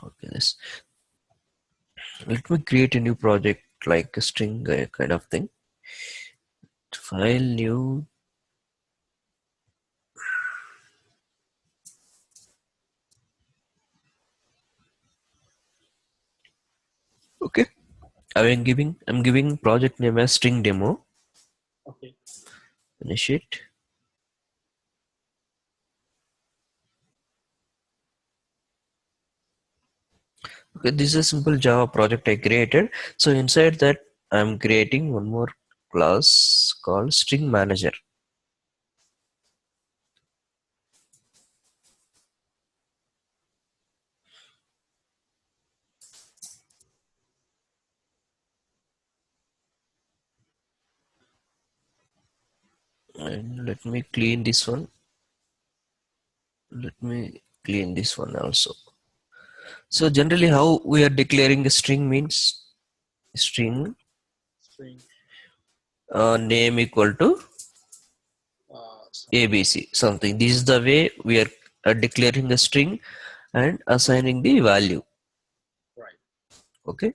Okay, let me create a new project like a string kind of thing. File new. Okay, I'm giving project name as string demo. Okay. Finish it. Okay, this is a simple Java project I created. So inside that, I'm creating one more class called string manager. And let me clean this one. Let me clean this one also. So generally how we are declaring a string means string String. name equal to ABC something. This is the way we are declaring a string and assigning the value. Right. Okay.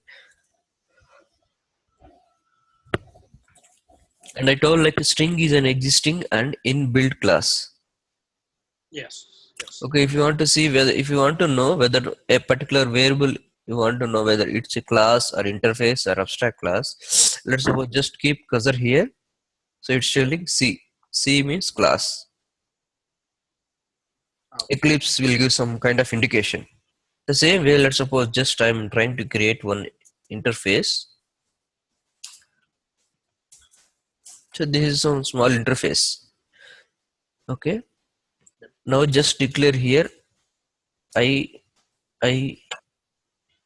And I told like a string is an existing and inbuilt class. Yes. Yes. Okay, if you want to see whether, if you want to know whether a particular variable, you want to know whether it's a class or interface or abstract class, let's suppose just keep cursor here. So it's telling C. C means class. Okay. Eclipse will give some kind of indication. The same way, let's suppose just I'm trying to create one interface. So this is some small interface. Okay. Yep. Now just declare here I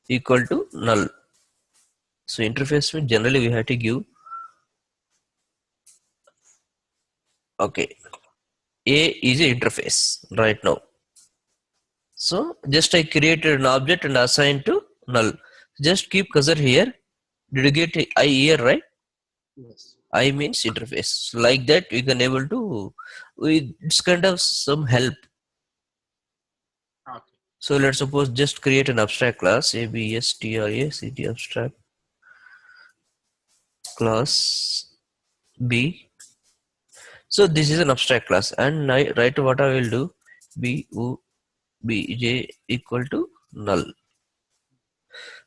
equal to null. So interface means generally we have to give, okay, A is an interface right now. So just I created an object and assigned to null. Just keep cursor here. Did you get I here, right? Yes. I means interface. Like that we can able to, it's kind of some help. Okay. So let's suppose just create an abstract class, abstract abstract class B. So this is an abstract class, and I write what I will do, bj equal to null.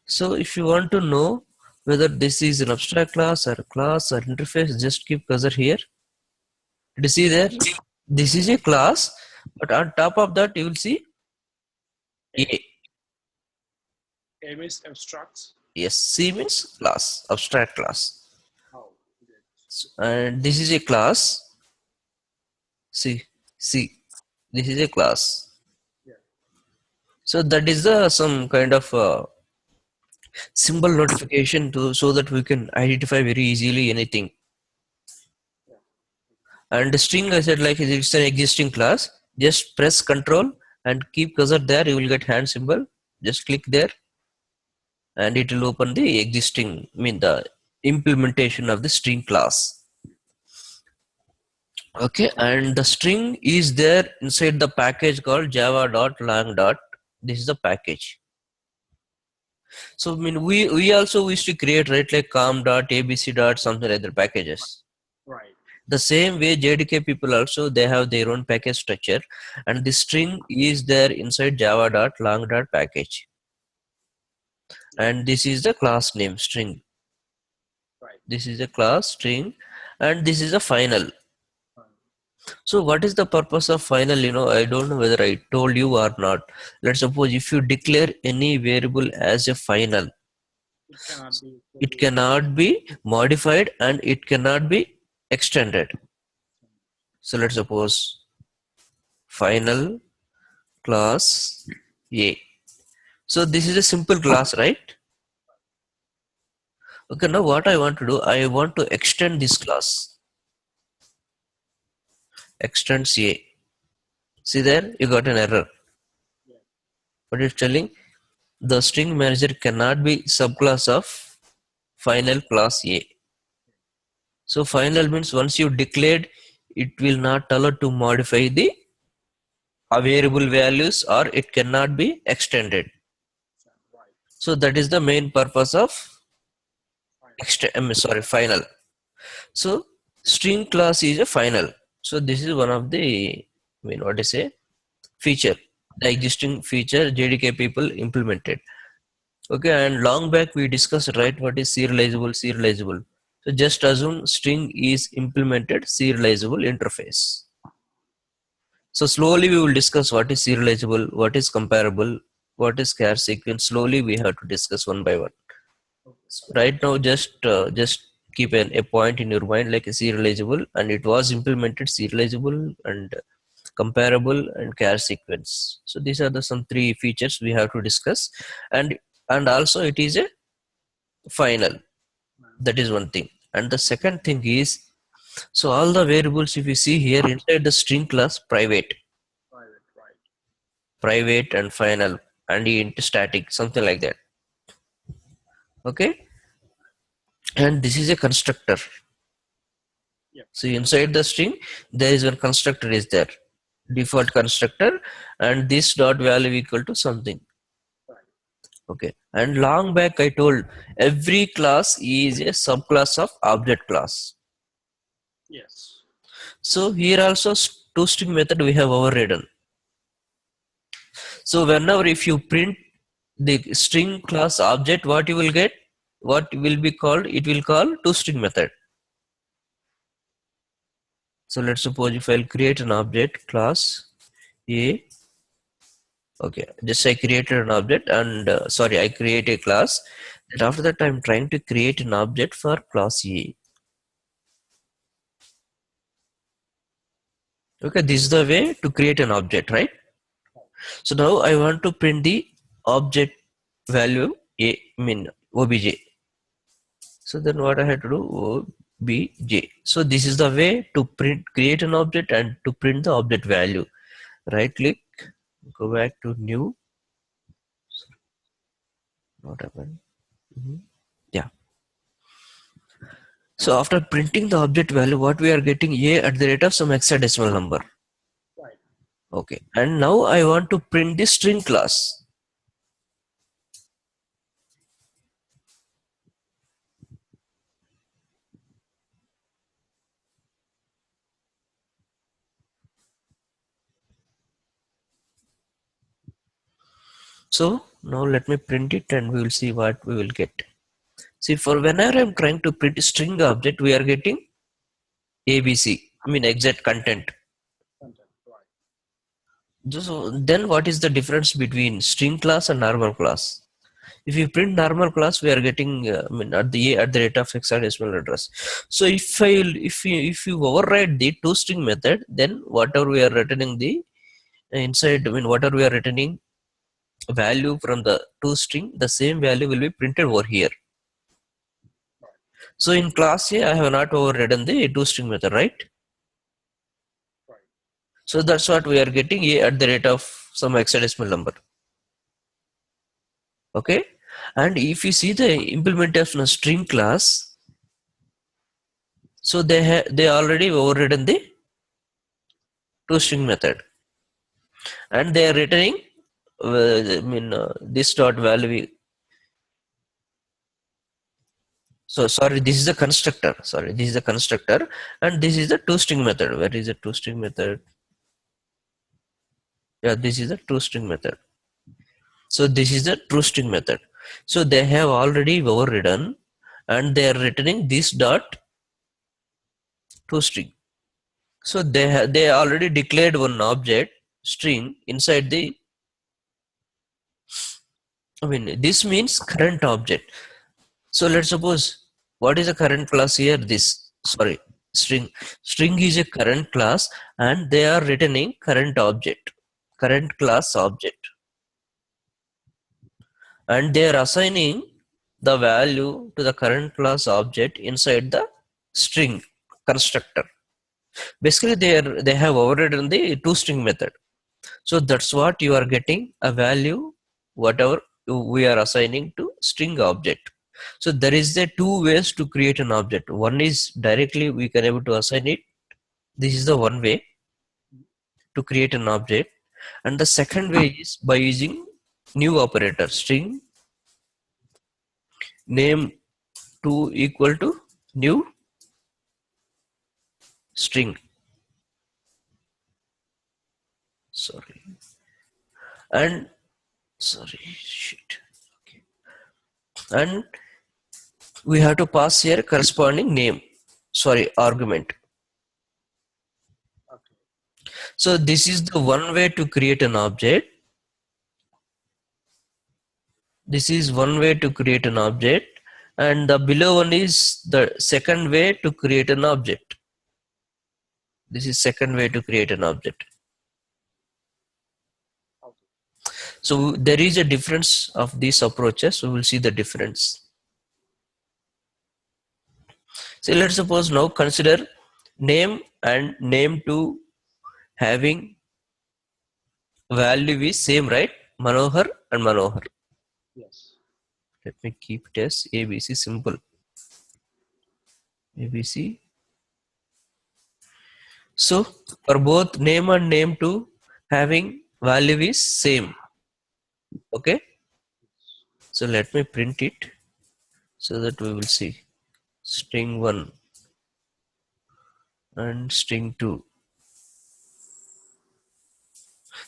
So if you want to know whether this is an abstract class or interface, just keep cursor here. Did you see there? This is a class, but on top of that you will see A. A means abstract. Yes, C means class, abstract class. Oh, good. And this is a class. See, this is a class. Yeah. So that is the some kind of symbol notification to, so that we can identify very easily anything. Yeah. And the string, I said, like it's an existing class. Just press Control and keep cursor there. You will get hand symbol. Just click there, and it will open the existing, the implementation of the string class. Okay, and the string is there inside the package called java.lang. This is the package. So we also used to create, right, like com.abc. Something other packages. Right. The same way JDK people also, they have their own package structure, and the string is there inside java.lang package. And this is the class name string. Right. This is a class string, and this is a final. Right. So what is the purpose of final? I don't know whether I told you or not. Let's suppose if you declare any variable as a final, it cannot be modified and it cannot be extended. So let's suppose final class A. So this is a simple class, right? Okay, now what I want to do, I want to extend this class. Extends A. See there, you got an error. Yeah. But it's telling the string manager cannot be subclass of final class A. So final means once you declared, it will not allow to modify the variable values, or it cannot be extended. So that is the main purpose of Fine. final. So string class is a final. So this is one of the, what to say, feature, the existing feature JDK people implemented. Okay, and long back we discussed, right, what is serializable. So just assume string is implemented serializable interface. So slowly we will discuss what is serializable, what is comparable, what is char sequence. Slowly we have to discuss one by one. Right now, just keep a point in your mind like a serializable, and it was implemented serializable and comparable and char sequence. So these are the some three features we have to discuss, and also it is a final. That is one thing. And the second thing is, so all the variables, if you see here inside the string class, private, Right. private and final, and int static, something like that. Okay, and this is a constructor. Yeah. So inside the string, there is one constructor is there, default constructor, and this dot value equal to something. Right. Okay, and long back I told every class is a subclass of object class. Yes. So here also toString method we have overridden. So whenever if you print the string class object, what you will get, what will be called, it will call toString method. So let's suppose if I'll create an object class A. Okay, just I created an object and sorry, I create a class. And after that, I'm trying to create an object for class A. Okay, this is the way to create an object, right? So now I want to print the object value A, obj. So then what I had to do, obj. So this is the way to create an object and to print the object value. Right click, go back to new. What happened? Yeah. So after printing the object value, what we are getting, A at the rate of some hexadecimal number. Right. Okay. And now I want to print the string class. So now let me print it and we will see what we will get. See, for whenever I'm trying to print a string object, we are getting ABC, exact content. Content. Right. So then what is the difference between string class and normal class? If you print normal class, we are getting at the rate of hexadecimal address. So if you override the toString method, then whatever we are returning the inside, whatever we are returning value from the toString, the same value will be printed over here. So in class A, I have not overridden the toString method, right? Right. So that's what we are getting A at the rate of some hexadecimal number. Okay, and if you see the implementation of string class, so they already overridden the toString method, and they are returning this dot value. So sorry, this is the constructor. Sorry, this is the constructor, and this is the toString method. Where is the toString method? Yeah, this is the toString method. So this is the toString method. So they have already overridden, and they are returning this dot toString. So they already declared one object string inside the. This means current object. So let's suppose what is a current class here? This string. String is a current class, and they are returning current object, current class object, and they are assigning the value to the current class object inside the string constructor. Basically, they have overridden the toString method. So that's what you are getting a value, whatever we are assigning to string object. So there is the two ways to create an object. One is directly we can able to assign it. This is the one way to create an object. And the second way is by using new operator string name2 equal to new string. Sorry. And sorry, shit. Okay. And we have to pass here corresponding name. Sorry, argument. Okay. So this is the one way to create an object. This is one way to create an object, and the below one is the second way to create an object. This is second way to create an object. Okay. So there is a difference of these approaches. We will see the difference. So let's suppose now consider name and name2 having value is same, right? Manohar and Manohar. Yes. Let me keep it as ABC simple. ABC. So for both name and name2 having value is same. Okay. So let me print it so that we will see string 1 and string 2.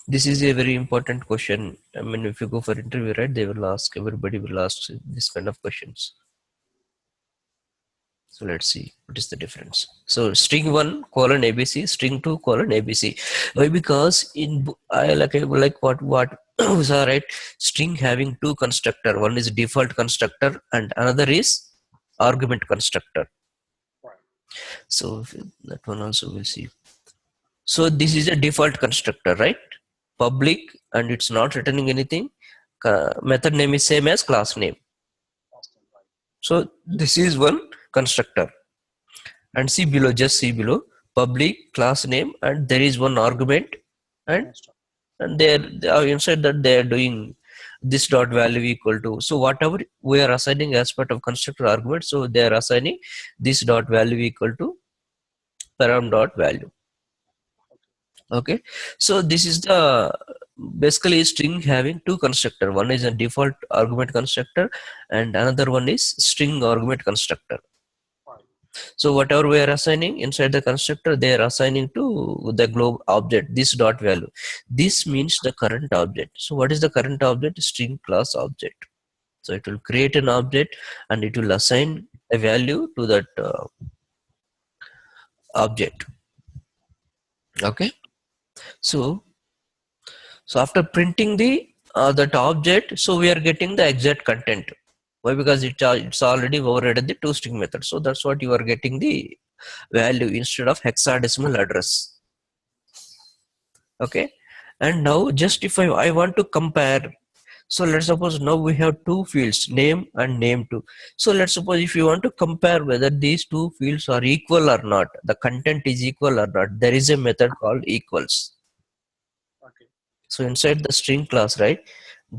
This is a very important question. I mean, if you go for interview, right, they will ask, everybody will ask this kind of questions. So let's see what is the difference. So string 1 colon ABC, string 2 colon ABC. Why? Because in I like what we saw, right? String having two constructor. One is default constructor and another is argument constructor. Right. So that one also we'll see. So this is a default constructor, right? Public, and it's not returning anything. Method name is same as class name. Awesome. Right. So this is one constructor. And see below, just see below, public, class name, and there is one argument, and they are inside that they are doing this dot value equal to. So whatever we are assigning as part of constructor argument, so they are assigning this dot value equal to param dot value. Okay, so this is the basically string having two constructor. One is a default argument constructor and another one is string argument constructor. Right. So whatever we are assigning inside the constructor, they are assigning to the globe object this dot value. This means the current object. So what is the current object? String class object. So it will create an object and it will assign a value to that object. Okay. So after printing the that object, so we are getting the exact content. Why? Because it's already overridden the toString method. So that's what you are getting the value instead of hexadecimal address. Okay. And now just if I want to compare, so let's suppose now we have two fields, name and name2. So let's suppose if you want to compare whether these two fields are equal or not, the content is equal or not, there is a method called equals. Okay. So inside the string class, right,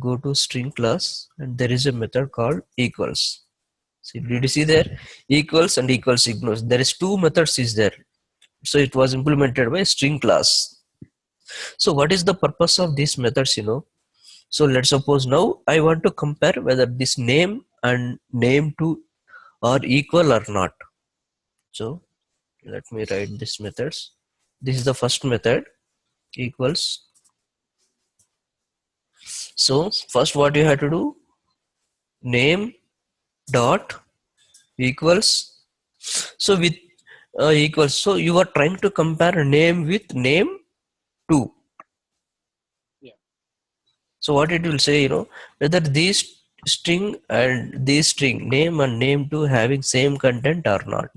go to string class and there is a method called equals. So did you see there? Equals and equals ignores. There is two methods is there. So it was implemented by string class. So what is the purpose of these methods, So let's suppose now I want to compare whether this name and name2 are equal or not. So let me write these methods. This is the first method, equals. So first what you have to do, name dot equals. So with equals, so you are trying to compare name with name2. Yeah. So what it will say, whether these string and this string name and name2 having same content or not.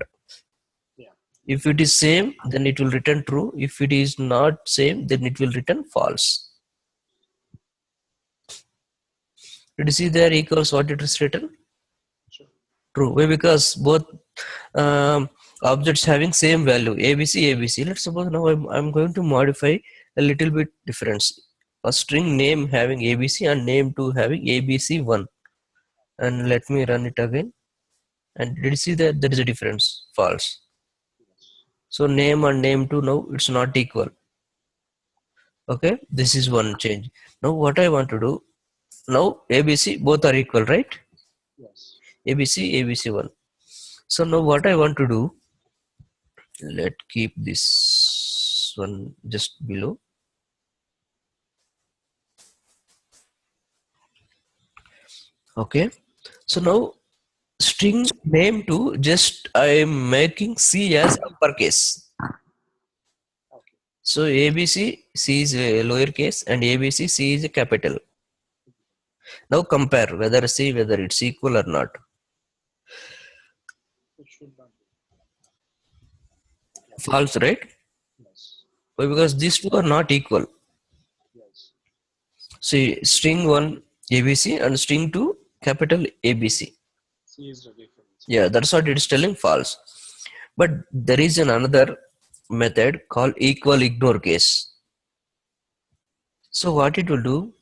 Yeah. If it is same, then it will return true. If it is not same, then it will return false. Did you see there equals what it is written? Sure. True. Why? Because both objects having same value, ABC, ABC. Let's suppose now I'm going to modify a little bit difference. A string name having ABC and name2 having ABC1. And let me run it again. And did you see that there is a difference? False. Yes. So name and name2 now it's not equal. Okay, this is one change. Now what I want to do, now ABC both are equal, right? Yes. ABC, ABC1. So now what I want to do, let keep this one just below. Okay. So now string name to just I am making C as uppercase. Okay. So ABC, C is a lowercase and ABC, C is a capital. Now compare whether C, whether it's equal or not. It should not be. Yeah. False, right? Yes. Why? Because these two are not equal. Yes. See, string 1 ABC and string 2 capital ABC. C is the difference. Yeah, that's what it's telling false. But there is another method called equal ignore case. So what it will do,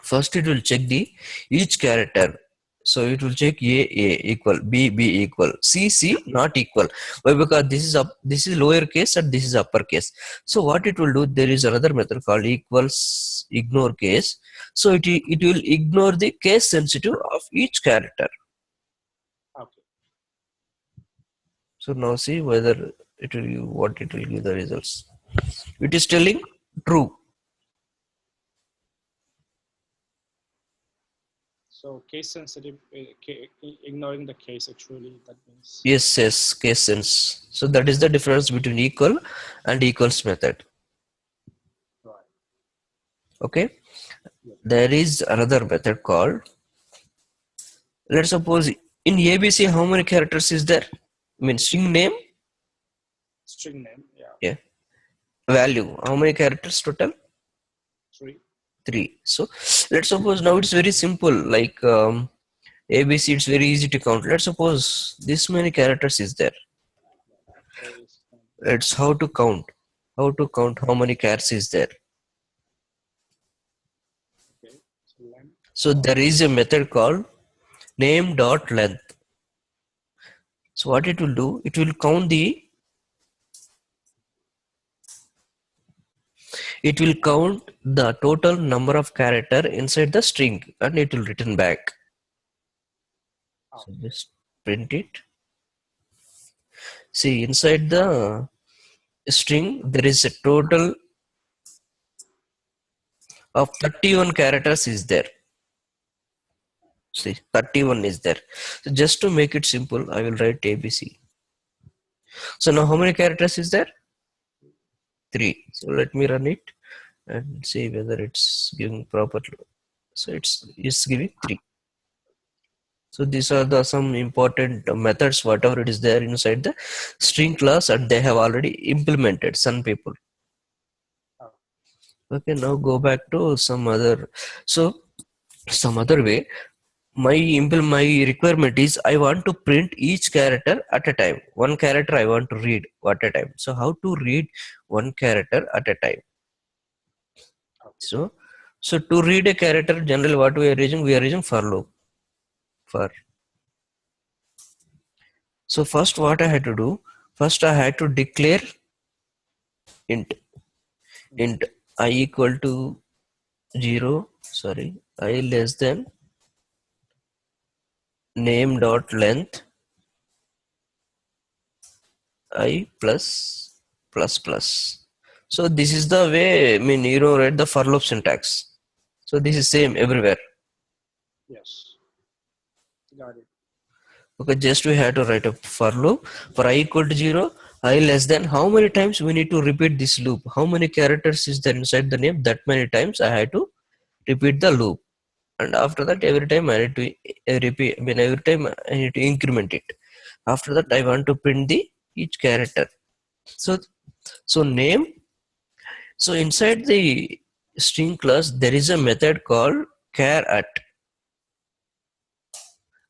first it will check the each character. So it will check A equal, B equal, C not equal. Why? Because this is lowercase and this is uppercase. So what it will do, there is another method called equals ignore case. So it will ignore the case sensitive of each character. Okay. So now see whether it will give what it will give the results. It is telling true. So case sensitive, ignoring the case actually, that means. Yes, case sense. So that is the difference between equal and equals method. Right. Okay. Yeah. There is another method called, let's suppose in ABC how many characters is there? I mean string name, String name, yeah. yeah. Value, how many characters total? 3. 3. So let's suppose now it's very simple, like ABC, it's very easy to count. Let's suppose this many characters is there. So it's It's how to count. How to count how many characters is there. okay. So length. So there is a method called name dot length. So what it will do, it will count the, it will count the total number of character inside the string and it will return back. So just print it. See, inside the string there is a total of 31 characters is there. See, 31 is there. So just to make it simple, I will write ABC. So now how many characters is there? 3. So let me run it and see whether it's giving proper. So it's giving 3. So these are the some important methods, whatever it is there inside the string class, and they have already implemented some people. Okay, now go back to some other. So some other way, my requirement is I want to print each character at a time. One character I want to read at a time. So how to read one character at a time? So to read a character, generally what we are using for loop. For so first what I had to do, first I had to declare int I equal to 0, sorry, I less than name dot length I plus plus plus. So this is the way, I mean, right, the for loop syntax. So this is same everywhere. Yes. Got it. Okay, just we have to write a for loop for I equal to 0, I less than how many times we need to repeat this loop. How many characters is there inside the name? That many times I had to repeat the loop. And after that, every time I need to repeat, I mean, every time I need to increment it. After that, I want to print the each character. So name. So inside the string class, there is a method called char at,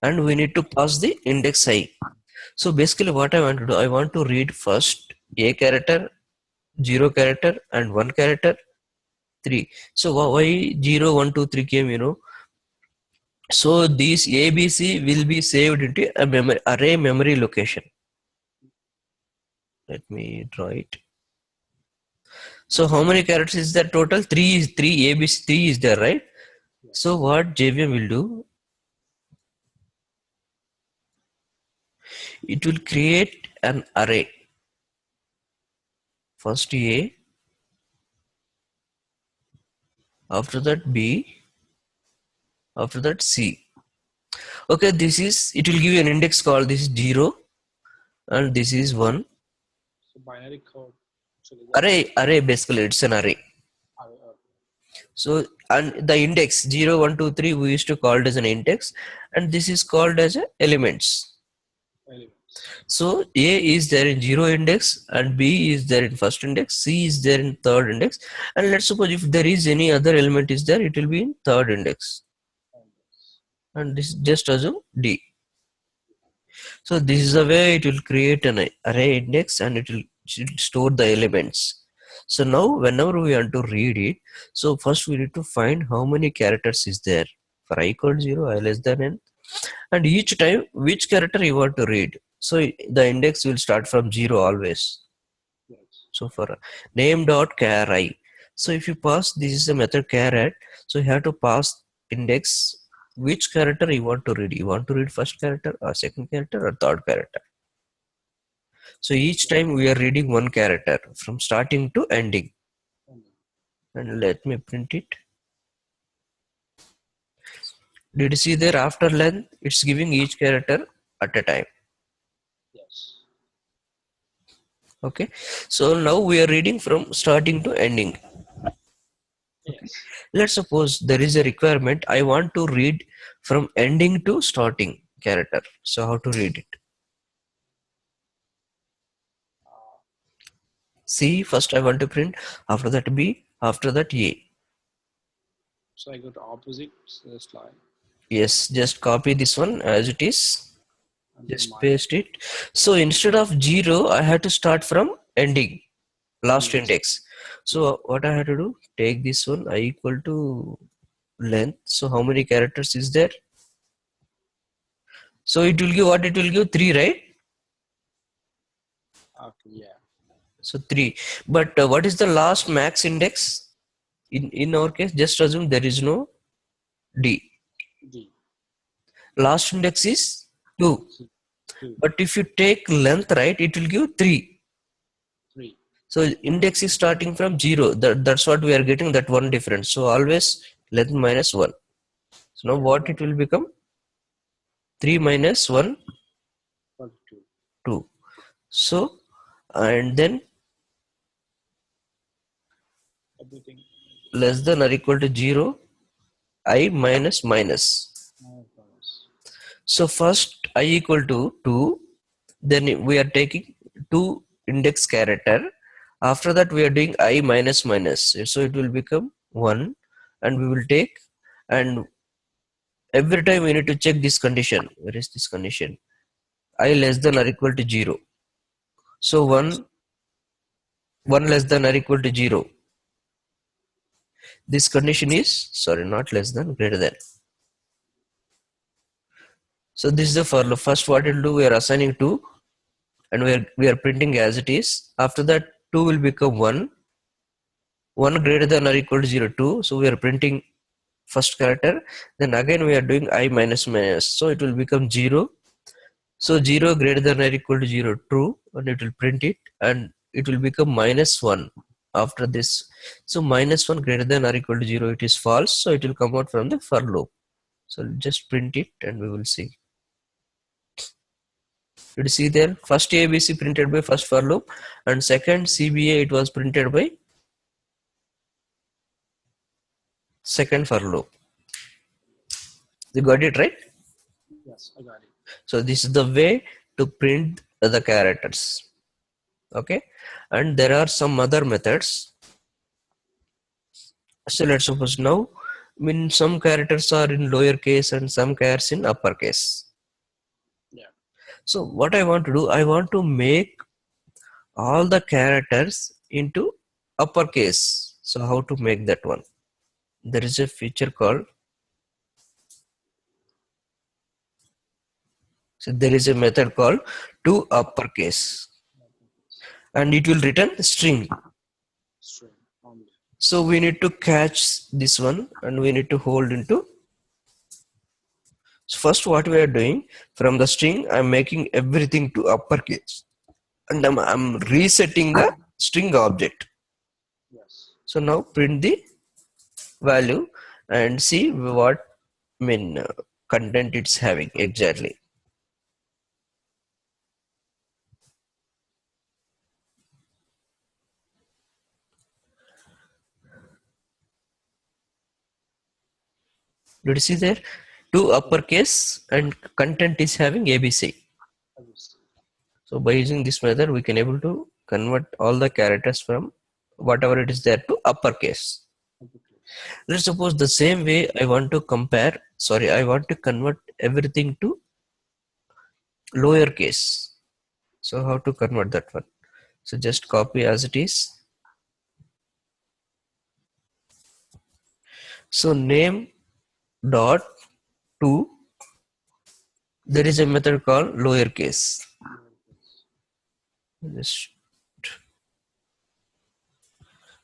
and we need to pass the index I. So basically, what I want to do, I want to read first a character, 0 character, and 1 character, 3. So why 0, 1, 2, 3 came? So these ABC will be saved into a array memory location. Let me draw it. So how many characters is there total? 3 is 3, ABC 3 is there, right? Yes. So what JVM will do? it will create an array. First A, after that B, after that C. Okay, this is, it will give you an index called this is 0 and this is 1. So binary code. Actually, Array basically, it's an array. So, and the index 0, 1, 2, 3 we used to call it as an index, and this is called as a elements. So A is there in 0 index and B is there in first index, C is there in third index, and let's suppose if there is any other element is there, it will be in third index, and this just assume D. So this is the way it will create an array index and it will store the elements. So now whenever we want to read it, so first we need to find how many characters is there. For I equal to 0, I less than n, and each time which character you want to read. So the index will start from 0 always. So for name dot char I. So if you pass, this is the method char add. So you have to pass index which character you want to read. You want to read first character or second character or third character. So each time we are reading one character from starting to ending. And let me print it. Did you see there after length? It's giving each character at a time. Yes. Okay. So now we are reading from starting to ending. Yes. Let's suppose there is a requirement. I want to read from ending to starting character. So how to read it? C, first I want to print, after that B, after that A. So I go to opposite slide. Yes, just copy this one as it is. Just paste it. So instead of 0, I had to start from ending, last index. So what I had to do, take this one, I equal to length. So how many characters is there? So it will give what? It will give 3, right? Okay, yeah. So 3. But what is the last max index? In our case, just assume there is no D. Last index is 2. But if you take length, right, it will give 3. So index is starting from 0. That's what we are getting, that one difference. So always length minus 1. So now what it will become? 3 minus 1, 2. So, and then Everything less than or equal to 0, I minus minus. So first I equal to 2, then we are taking 2 index character. After that we are doing I minus minus. So it will become 1, and we will take, and every time we need to check this condition. Where is this condition? I less than or equal to 0. So 1 less than or equal to 0. This condition is, sorry, not less than, greater than. So this is the for loop. First what it will do, we are assigning 2, and we are printing as it is. After that 2 will become 1. 1 greater than or equal to 0, 2. So we are printing first character. Then again we are doing I minus minus. So it will become 0. So 0 greater than or equal to 0, true, and it will print it, and it will become minus 1 after this. So minus 1 greater than or equal to 0, it is false. So it will come out from the for loop. So just print it and we will see. Did you see there? First ABC printed by first for loop, and second CBA it was printed by second for loop. You got it, right? Yes, I got it. So this is the way to print the characters. Okay, and there are some other methods. So let's suppose now, some characters are in lowercase and some characters in uppercase. Yeah. So what I want to do, I want to make all the characters into uppercase. So how to make that one? There is a feature called, so there is a method called to uppercase, and it will return string. So we need to catch this one, and we need to hold into So first what we are doing, from the string I'm making everything to uppercase, and I'm resetting the string object. Yes. So now print the value and see what content it's having exactly. Did you see there? Two uppercase and content is having ABC. So by using this method, we can able to convert all the characters from whatever it is there to uppercase. Let's suppose the same way I want to I want to convert everything to lowercase. So how to convert that one? So just copy as it is. So name dot to, there is a method called lowercase.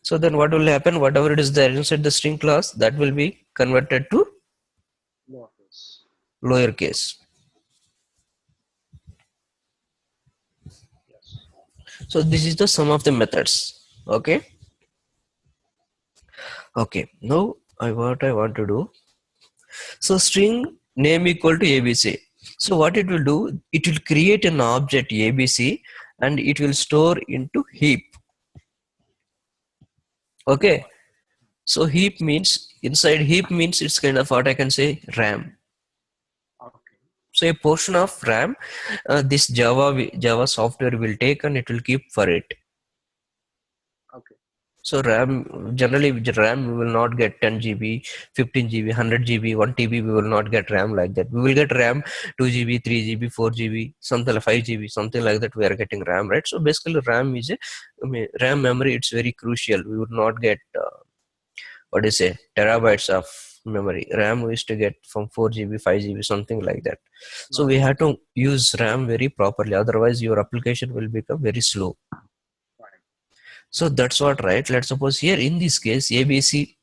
So then what will happen? Whatever it is there inside the string class, that will be converted to lowercase. Yes. So this is the sum of the methods. Okay. Okay. Now what I want to do. So string name equal to ABC. So what it will do? It will create an object ABC and it will store into heap. Okay. So heap means, inside heap means it's kind of what I can say, RAM. Okay. So a portion of RAM, this Java software will take and it will keep for it. Okay. So generally RAM we will not get 10 GB, 15 GB, 100 GB, 1 TB. We will not get RAM like that. We will get RAM 2 GB, 3 GB, 4 GB, something like 5 GB, something like that. We are getting RAM, right? So basically RAM is RAM memory. It's very crucial. We would not get terabytes of memory. RAM we used to get from 4 GB, 5 GB, something like that. So we have to use RAM very properly. Otherwise your application will become very slow. So that's what, right? Let's suppose here in this case, ABC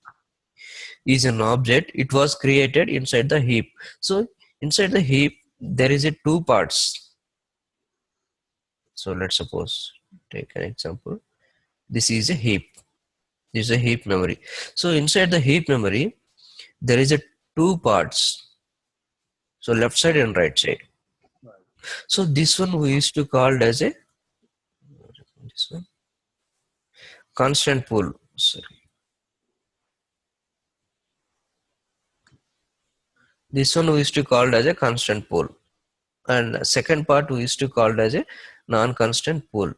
is an object. It was created inside the heap. So inside the heap, there is a two parts. So let's suppose, take an example. This is a heap. This is a heap memory. So inside the heap memory, there is a two parts. So left side and right side. So this one we used to call as a constant pool. Sorry. This one we used to call as a constant pool, and second part we used to call as a non-constant pool.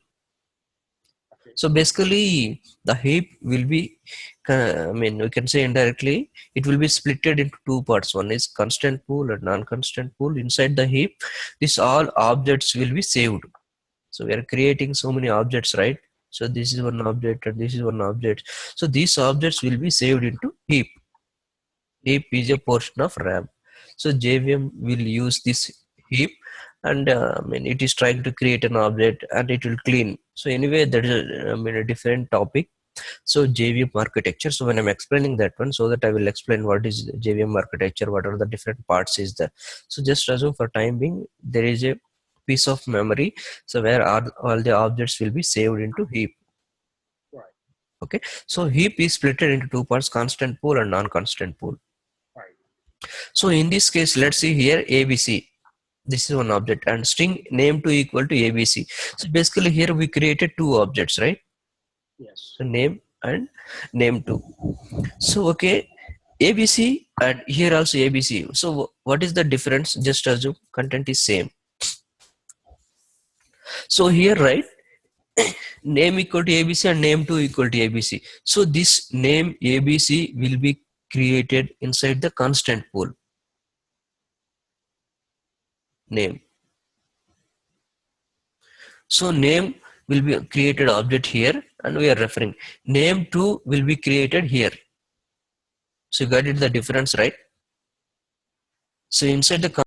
So basically the heap will be, we can say indirectly, it will be splitted into two parts. One is constant pool and non-constant pool. Inside the heap, these all objects will be saved. So we are creating so many objects, right? So this is one object and this is one object. So these objects will be saved into heap. Heap is a portion of RAM. So JVM will use this heap, and it is trying to create an object and it will clean. So anyway, that is a different topic. So JVM architecture. So when I'm explaining that one, so that I will explain what is JVM architecture, what are the different parts is there. So just assume for time being, there is a piece of memory, so where all the objects will be saved into heap. Right. Okay. So heap is split into two parts: constant pool and non-constant pool. So in this case, let's see here ABC. This is one object and string name2 equal to ABC. So basically here we created two objects, right? Yes. So name and name2. So okay, ABC and here also ABC. So what is the difference? Just assume content is same. So here, right, name equal to ABC and name2 equal to ABC. So this name ABC will be created inside the constant pool. Name. So name will be created object here and we are referring. Name2 will be created here. So you got it, the difference, right? So inside the